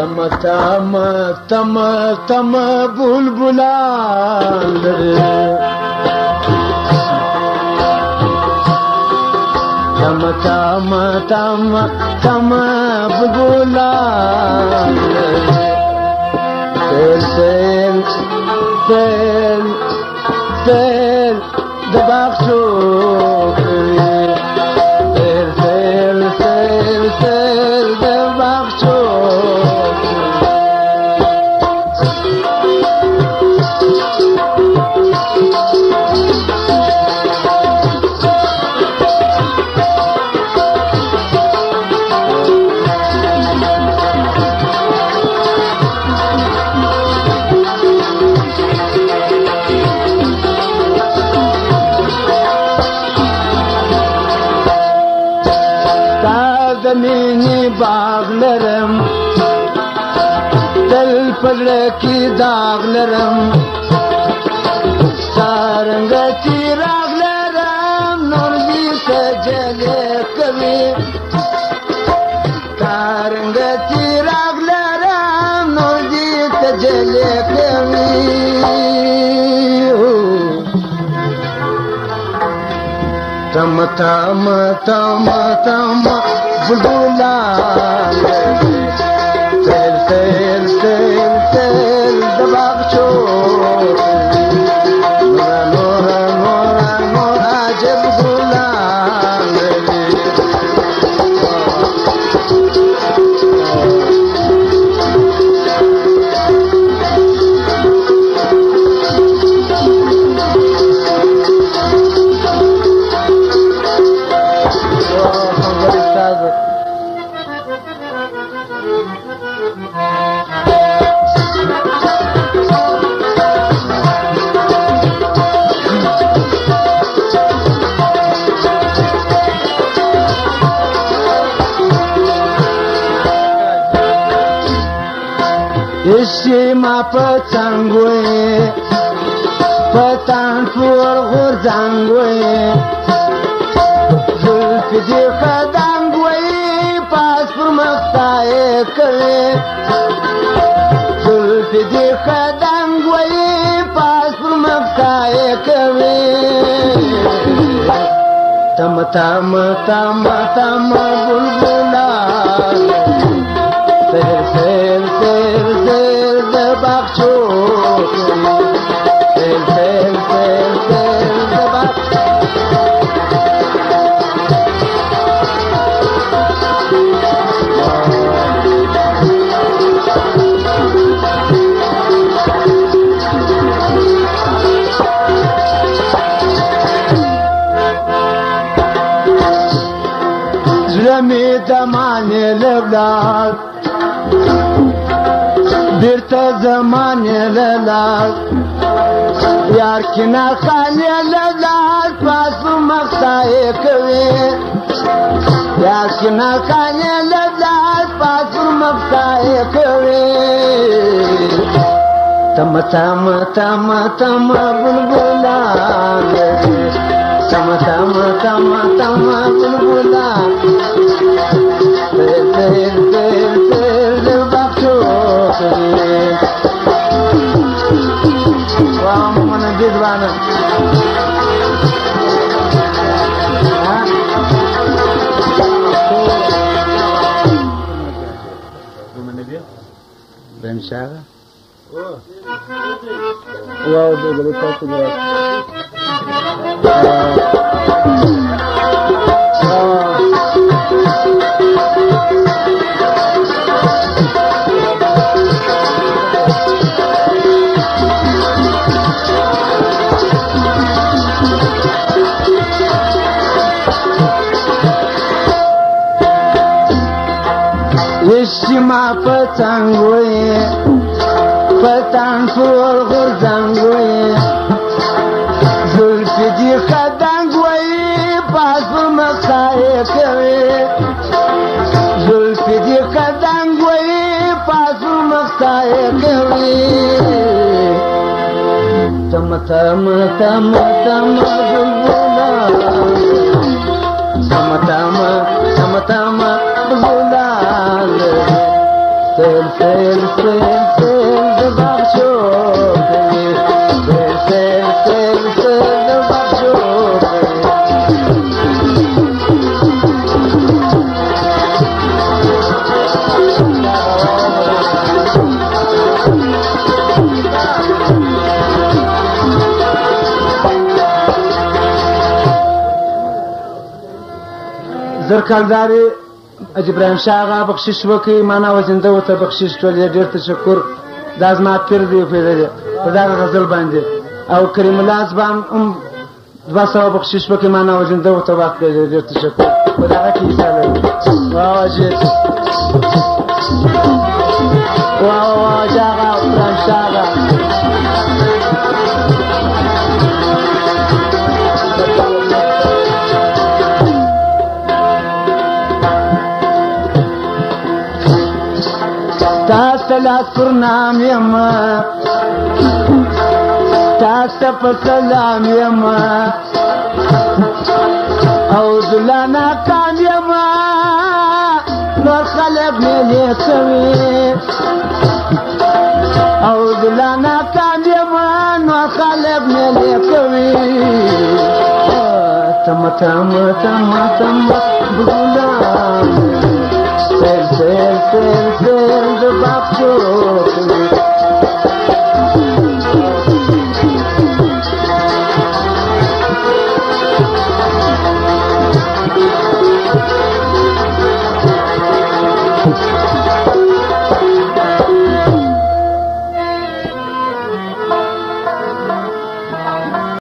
تم تم تم تم بلبلان تم تم تم تم بلبلان تل تل تل دباغشو تل دباغشو مینی باغ لرم تل پزړه کې داغ لرم سارنګ چراغ لرم نور دې سجلې کوي سارنګ چراغ لرم نور دې سجلې کوي تم تم تم تم بلبلان تل تل تل تل دباغشو نورا نورا نورا نورا عجب بلبلان इसी मा पतंगोए पतंग पर गुरजांगोए जुल्फ दी खदांगोए पास पर मक्ताए करे जुल्फ दी खदांगोए पास पर मक्ताए करे तम तम तम तम बुलबुला तेर तेर तेर तेर दबागशो तेर तेर तेर तेर दबागशो زلمي دماني لبلاد بیرته زمانه لال یار کنا خانه لال پاس مخای کوي یار کنا خانه لال پاس مخای کوي تم تم تم تم بلبلان تم تم تم تم بلبلان تل تل تل بخشو وام من جدوانا بنشاغة واو ده قلت لك ما پتنگوی پتنگ پر غرزنگوی زلفی دی خدنگوی پاس پر مخصای کوی زلفی دی خدنگوی پاس پر مخصای کوی تم تم تم تم بلبلا تم تم تم تم بلبلا سیل بچو زرکنداری ابراهیم شاه غا بخشش وکي معنا وزنده وته بخشش ټول ډیر تشکر دا زما پیر دی پیدا په دا غزل باندې او کریم الله ځبان 200 بخشش وکي معنا وزنده وته وخت ډیر تشکر په دا کې ایستل واجب واه جاغا ابراهیم شاه تاسلات پرنام یما تاستا پسلام یما او زلانا کام یما نور خلق میلی کوي او زلانا کام یما نور خلق میلی کوي تم تم تم تم بغلام سیل سیل سیل سیل د باپ چوک